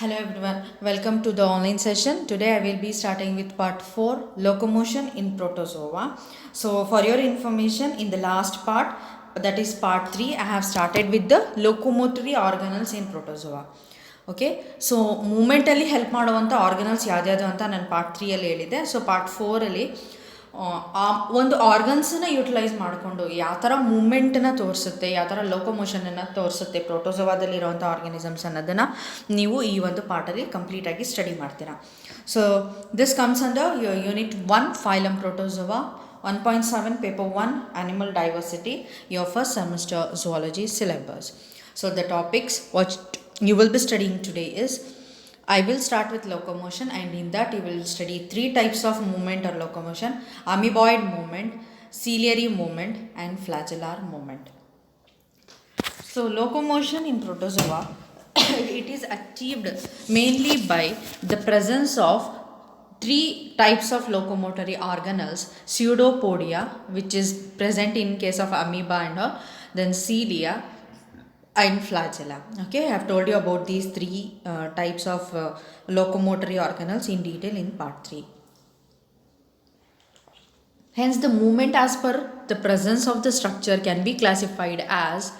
Hello everyone, welcome to the online session. Today I will be starting with part 4, locomotion in protozoa. So for your information, in the last part, that is part 3, I have started with the locomotory organelles in protozoa. Okay so ಮೂಮೆಂಟಲ್ಲಿ help ಮಾಡುವಂಥ organelles ಯಾವ್ದು ಅಂತ ನಾನು part 3ಅಲ್ಲಿ ಹೇಳಿದ್ದೆ. So part 4ಅಲ್ಲಿ ಆ ಒಂದು ಆರ್ಗನ್ಸನ್ನ utilise ಮಾಡಿಕೊಂಡು ಯಾವ ಥರ ಮೂಮೆಂಟನ್ನ ತೋರಿಸುತ್ತೆ, ಯಾವ ಥರ ಲೋಕೋಮೋಷನನ್ನು ತೋರಿಸುತ್ತೆ ಪ್ರೋಟೋಸೋವಾದಲ್ಲಿರುವಂಥ ಆರ್ಗನಿಸಮ್ಸ್ ಅನ್ನೋದನ್ನು ನೀವು ಈ ಒಂದು ಪಾರ್ಟಲ್ಲಿ ಕಂಪ್ಲೀಟಾಗಿ ಸ್ಟಡಿ ಮಾಡ್ತೀರಾ. So this comes under unit 1 phylum protozoa 1.7 paper 1 animal diversity, your first semester zoology syllabus. So the topics what you will be studying today is, I will start with locomotion, and in that you will study 3 types of movement or locomotion: amoeboid movement, ciliary movement and flagellar movement. So locomotion in protozoa it is achieved mainly by the presence of 3 types of locomotory organelles: pseudopodia, which is present in case of amoeba and then cilia and flagella. Okay, I have told you about these 3 types of locomotory organelles in detail in part 3. Hence the movement as per the presence of the structure can be classified as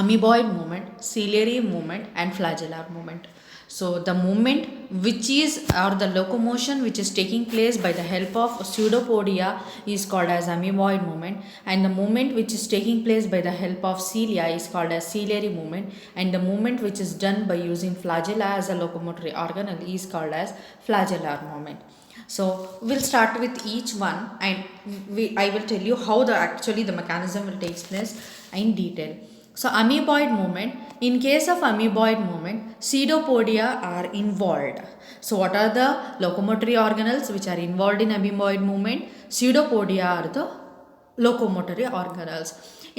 amoeboid movement, ciliary movement and flagellar movement. So the movement which is, or the locomotion which is taking place by the help of pseudopodia is called as amoeboid movement, and the movement which is taking place by the help of cilia is called as ciliary movement, and the movement which is done by using flagella as a locomotory organelle is called as flagellar movement. So we'll start with each one, and I will tell you how the mechanism will take place in detail. So amoeboid movement, in case of amoeboid movement, pseudopodia are involved. So what are the locomotory organelles which are involved in amoeboid movement? Pseudopodia are the locomotory organelles.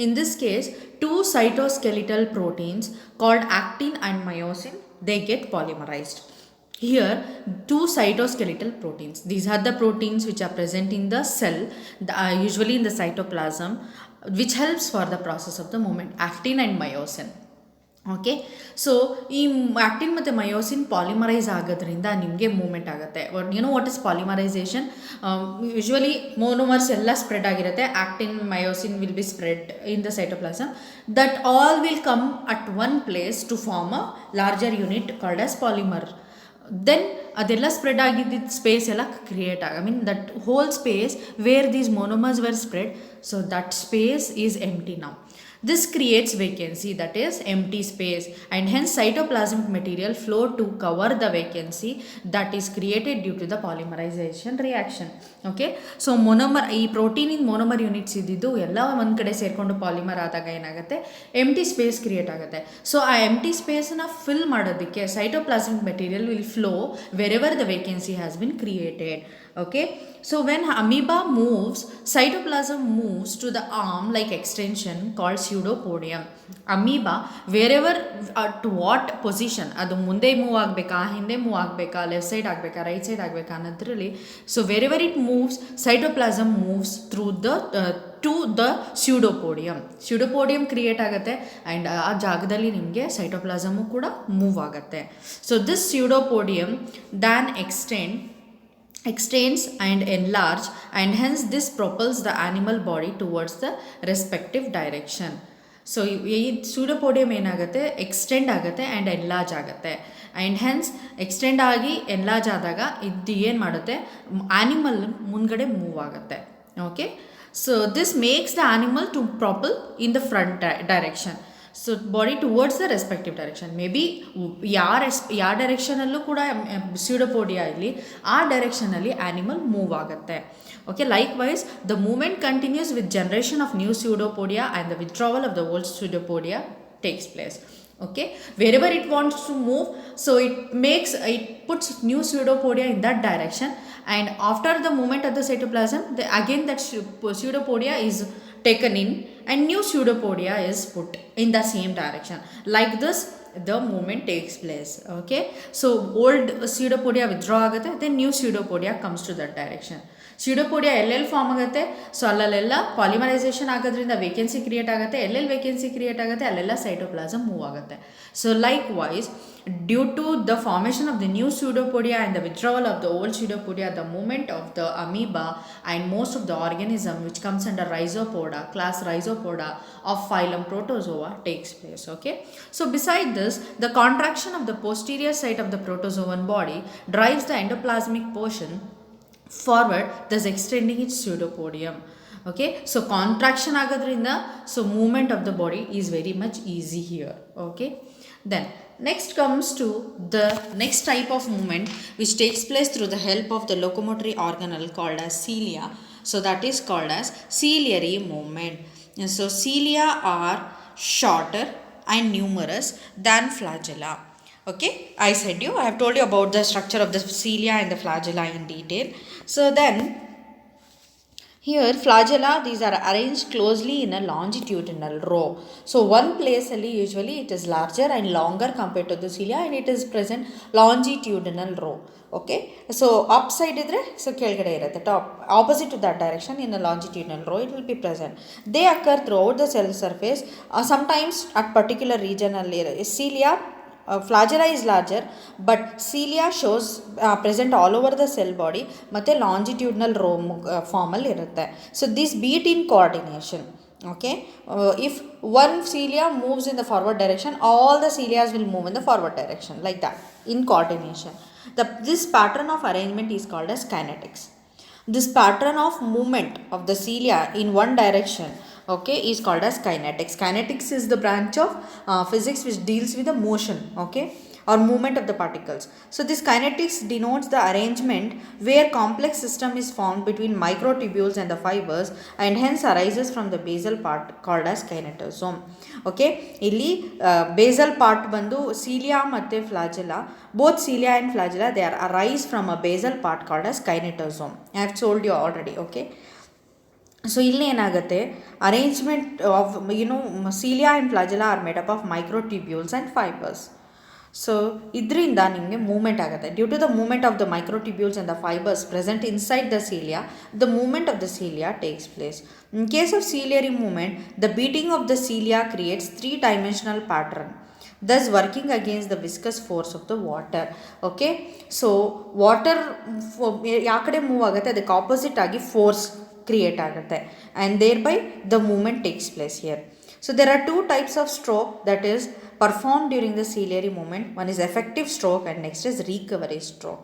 In this case, 2 cytoskeletal proteins called actin and myosin, they get polymerized. Here 2 cytoskeletal proteins, these are the proteins which are present in the cell, usually in the cytoplasm, which helps for the process of the movement: actin and myosin. Okay, so ಈ actin ಮತ್ತು myosin polymerise ಆಗೋದ್ರಿಂದ ನಿಮಗೆ movement ಆಗುತ್ತೆ. What is polymerisation? Usually monomers ಎಲ್ಲ spread ಆಗಿರುತ್ತೆ. Actin myosin will be spread in the cytoplasm, that all will come at one place to form a larger unit called as polymer. Then ಅದೆಲ್ಲ spread ಆಗಿದ್ದಿದ್ದು space ಎಲ್ಲ create that whole space where these monomers were spread, so that space is empty now. This creates vacancy, that is empty space, and hence cytoplasmic material flow to cover the vacancy that is created due to the polymerization reaction. Okay, so monomer, ಈ protein in ಮೊನೋಮರ್ units ಇದ್ದಿದ್ದು ಎಲ್ಲ ಒಂದು ಕಡೆ ಸೇರಿಕೊಂಡು polymer ಆದಾಗ ಏನಾಗುತ್ತೆ, ಎಂಟಿ space create ಆಗುತ್ತೆ. So ಆ ಎಂಟಿ ಸ್ಪೇಸನ್ನ ಫಿಲ್ ಮಾಡೋದಕ್ಕೆ cytoplasmic material will flow wherever the vacancy has been created. Okay, so when amoeba moves, cytoplasm moves to the arm like extension called pseudopodium. Amoeba wherever to what position, ಅದು ಮುಂದೆ move ಆಗಬೇಕಾ, ಹಿಂದೆ move ಆಗಬೇಕಾ, left side ಆಗಬೇಕಾ, right side ಆಗಬೇಕಾ ಅನ್ನೋದ್ರಲ್ಲಿ, so wherever it moves, cytoplasm moves through the to the pseudopodium. Pseudopodium create ಆಗುತ್ತೆ, and ಆ ಜಾಗದಲ್ಲಿ ನಿಮಗೆ ಸೈಟೋಪ್ಲಾಸಮು ಕೂಡ ಮೂವ್ ಆಗುತ್ತೆ. So this pseudopodium then extends and enlarge, and hence this propels the animal body towards the respective direction. So ಈ pseudopodium ಏನಾಗುತ್ತೆ, extend ಆಗುತ್ತೆ and enlarge ಆಗುತ್ತೆ, ಆ್ಯಂಡ್ ಹೆನ್ಸ್ ಎಕ್ಸ್ಟೆಂಡ್ ಆಗಿ ಎನ್ಲಾರ್ಜ್ ಆದಾಗ ಇದು ಏನು ಮಾಡುತ್ತೆ, ಆ್ಯನಿಮಲ್ ಮುಂದ್ಗಡೆ ಮೂವ್ ಆಗುತ್ತೆ. Okay, so this makes the animal to propel in the front direction. So body towards the respective direction. May be ಯಾವ ಡೈರೆಕ್ಷನಲ್ಲೂ ಕೂಡ ಸ್ಯೂಡೋಪೋಡಿಯಾ ಇಲ್ಲಿ, ಆ ಡೈರೆಕ್ಷನಲ್ಲಿ ಆ್ಯನಿಮಲ್ ಮೂವ್ ಆಗುತ್ತೆ. Okay, likewise the movement continues with generation of new pseudopodia and the withdrawal of the old pseudopodia takes place. Okay, wherever it wants to move, so it puts new pseudopodia in that direction, and after the movement of the cytoplasm, again that pseudopodia is taken in and new pseudopodia is put in the same direction. Like this the movement takes place. Okay, so old pseudopodia withdraw agate, then new pseudopodia comes to that direction. ಸ್ಯೂಡೋಪೋಡಿಯಾ ಎಲ್ಲೆಲ್ಲಿ form ಆಗುತ್ತೆ, so ಅಲ್ಲೆಲ್ಲ polymerisation ಆಗೋದ್ರಿಂದ vacancy create ಆಗುತ್ತೆ. ಎಲ್ಲೆಲ್ಲಿ vacancy create ಆಗುತ್ತೆ ಅಲ್ಲೆಲ್ಲ cytoplasm move ಆಗುತ್ತೆ. So likewise, due to the formation of the new pseudopodia and the withdrawal of the old pseudopodia, the movement of the amoeba and most of the organism which comes under Rhizopoda, class Rhizopoda of phylum Protozoa takes place. Okay, so beside this, the contraction of the posterior side of the protozoan body drives the endoplasmic portion forward, thus extending its pseudopodium. Okay, so contraction agadrinda, so movement of the body is very much easy here. Okay, then next comes to the next type of movement which takes place through the help of the locomotory organelle called as cilia. So that is called as ciliary movement. And so cilia are shorter and numerous than flagella. Okay, I said you, I have told you about the structure of the cilia and the flagella in detail. So then here flagella, these are arranged closely in a longitudinal row. So one place ali usually it is larger and longer compared to the cilia, and it is present longitudinal row. Okay, so upside idre, so kelgade irutte, top opposite to that direction in a longitudinal row it will be present. They occur throughout the cell surface, sometimes at particular region alli. Cilia, flagella is larger, but cilia shows present all over the cell body ಮತ್ತೆ longitudinal row form ಅಲ್ಲಿ ಇರುತ್ತೆ. So this beat in coordination. Okay, if one cilia moves in the forward direction, all the cilia will move in the forward direction like that in coordination. This pattern of arrangement is called as kinetics. This pattern of movement of the cilia in one direction, okay, is called as kinetics. Kinetics is the branch of physics which deals with the motion, okay, or movement of the particles. So this kinetics denotes the arrangement where complex system is formed between microtubules and the fibers, and hence arises from the basal part called as kinetosome. Okay, ಇಲ್ಲಿ basal part ಬಂದು cilia ಮತ್ತು flagella, both cilia and flagella, they are arise from a basal part called as kinetosome. I have told you already. Okay, so ಇಲ್ಲಿ ಏನಾಗುತ್ತೆ, arrangement of cilia and flagella are made up of microtubules and fibers. So ಇದರಿಂದ ನಿಮಗೆ movement ಆಗುತ್ತೆ. Due to the movement of the microtubules and the fibres present inside the cilia, the movement of the cilia takes place. In case of ciliary movement, the beating of the cilia creates three-dimensional pattern, thus working against the viscous force of the water. Okay, so water ಯಾವ ಕಡೆ move ಆಗುತ್ತೆ ಅದಕ್ಕೆ opposite ಆಗಿ force create ಆಗುತ್ತೆ, and thereby the movement takes place here. So there are two types of stroke that is performed during the ciliary movement. One is effective stroke and next is recovery stroke.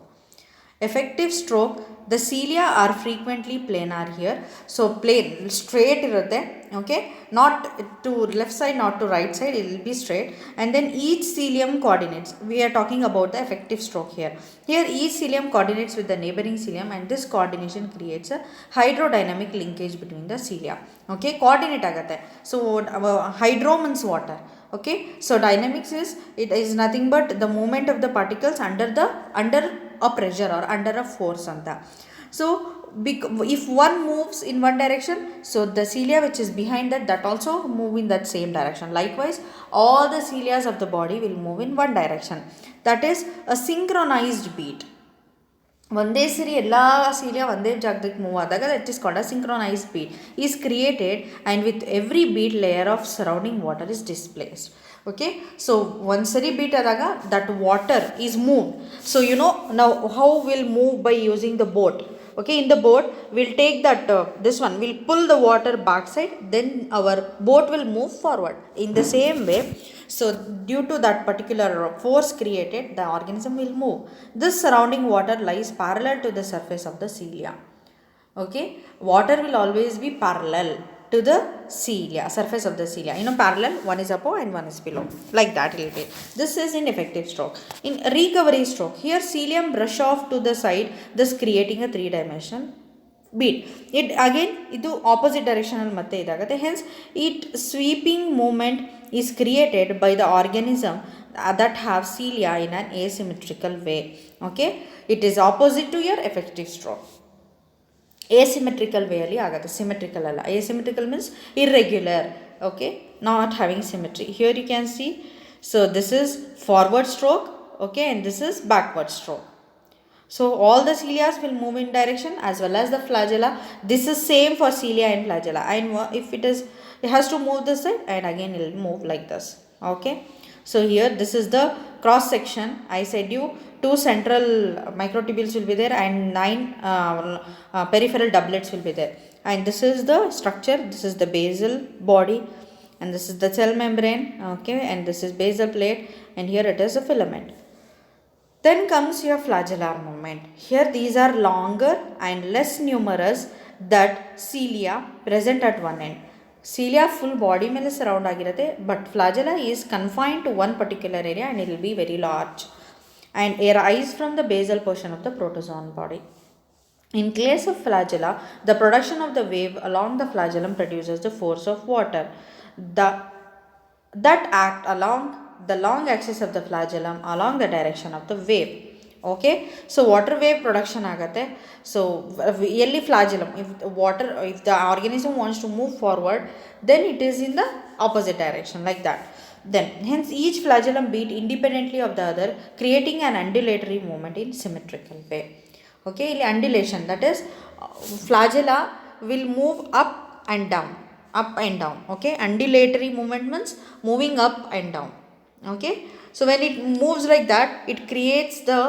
Effective stroke, the cilia are frequently planar here. So plain, straight irutte. Okay, not to left side, not to right side, it will be straight. And then each cilium coordinates. We are talking about the effective stroke here. Here each cilium coordinates with the neighboring cilium, and this coordination creates a hydrodynamic linkage between the cilia. Okay, coordinate agate. So hydro means water. Okay, so dynamics is, it is nothing but the movement of the particles under a pressure or under a force anta. So if one moves in one direction, so the cilia which is behind that also move in that same direction. Likewise, all the cilia of the body will move in one direction. That is a synchronized beat. ಒಂದೇ ಸರಿ ಎಲ್ಲ cilia ಒಂದೇ ಜಾಗಕ್ಕೆ move ಆದಾಗ that is called a synchronized beat is created, and with every beat layer of surrounding water is displaced. Okay, so one sari beat ಆದಾಗ that water is moved. So now how we'll move by using the boat. Okay, in the boat we'll take that this one, we'll pull the water backside, then our boat will move forward. In the same way, so due to that particular force created, the organism will move. This surrounding water lies parallel to the surface of the cilia. Okay, water will always be parallel to the cilia, surface of the cilia. Parallel, one is above and one is below. Like that it will be. This is in effective stroke. In recovery stroke, here cilium brush off to the side, thus creating a three-dimensional beat. It again, ಇದು opposite directional ಮತ್ತೆ ಇದಾಗುತ್ತೆ. Hence, it sweeping movement is created by the organism that have cilia in an asymmetrical way. Okay, it is opposite to your effective stroke. Asymmetrical way ಅಲ್ಲಿ ಆಗುತ್ತೆ, symmetrical ಅಲ್ಲ. Asymmetrical means irregular. Okay, not having symmetry. Here you can see, so this is forward stroke, okay, and this is backward stroke. So all the cilia will move in direction as well as the flagella. This is same for cilia and flagella, and if it is, it has to move this side and again it will move like this. Okay, so here this is the cross section. I said you two central microtubules will be there and nine peripheral doublets will be there, and this is the structure. This is the basal body and this is the cell membrane. Okay, and this is basal plate, and here it is a filament. Then comes your flagellar movement. Here these are longer and less numerous that cilia present at one end. Cilia full body ಮೇಲೆ surround ಆಗಿರುತ್ತೆ, but flagella is confined to one particular area and it will be very large and arise from the basal portion of the protozoan body. In case of flagella, the production of the wave along the flagellum produces the force of water that act along the long axis of the flagellum along the direction of the wave. Okay, so water wave production agate. So early flagellum, if the organism wants to move forward, then it is in the opposite direction like that. Then hence each flagellum beat independently of the other, creating an undulatory movement in symmetrical way. Okay, undulation, that is flagella will move up and down, up and down. Okay, undulatory movement means moving up and down. Okay, so when it moves like that, it creates the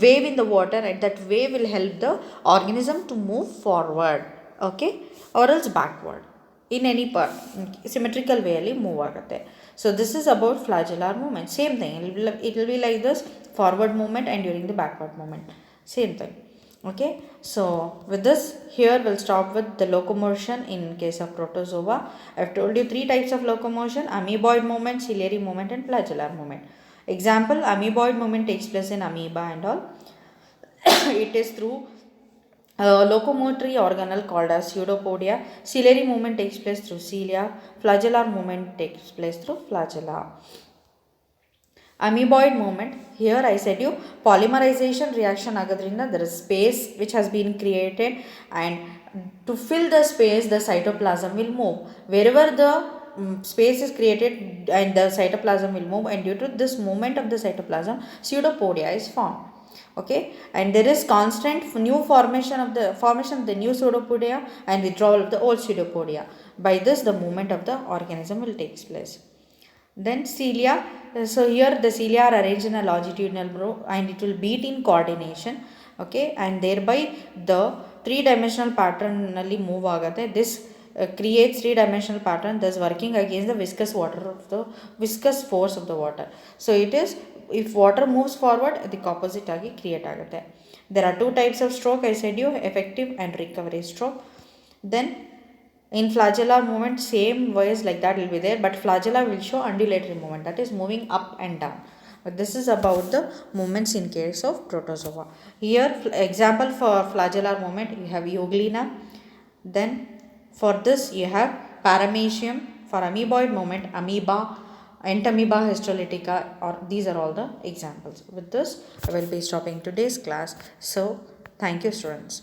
wave in the water, and that wave will help the organism to move forward, okay, or else backward in any part. Symmetrical way alli move agutte. So this is about flagellar movement. Same thing, it will be like this, forward movement and during the backward movement, same thing. Okay, so with this, here we'll stop with the locomotion in case of protozoa. I've told you three types of locomotion: amoeboid movement, ciliary movement and flagellar movement. Example, amoeboid movement takes place in amoeba and all. It is through locomotory organelle called as pseudopodia. Ciliary movement takes place through cilia. Flagellar movement takes place through flagella. Amoeboid movement, here I said you polymerization reaction agadrinda there is space which has been created, and to fill the space the cytoplasm will move. Wherever the space is created and the cytoplasm will move, and due to this movement of the cytoplasm, pseudopodia is formed. Okay, and there is constant new formation of the new pseudopodia and withdrawal of the old pseudopodia. By this the movement of the organism will take place. Then cilia, so here the cilia are arranged in a longitudinal row and it will beat in coordination. Okay, and thereby the three-dimensional pattern move agate. This creates three-dimensional pattern, thus working against the viscous force of the water. So it is, if water moves forward, the opposite agi create agate. There are two types of stroke, I said you, effective and recovery stroke. Then in flagellar movement, same ways like that will be there, but flagella will show undulatory movement, that is moving up and down. But this is about the movements in case of protozoa. Here example for flagellar movement, you have euglena. Then for this you have paramecium. For amoeboid movement, amoeba, entamoeba histolytica, or these are all the examples. With this I will be stopping today's class. So thank you students.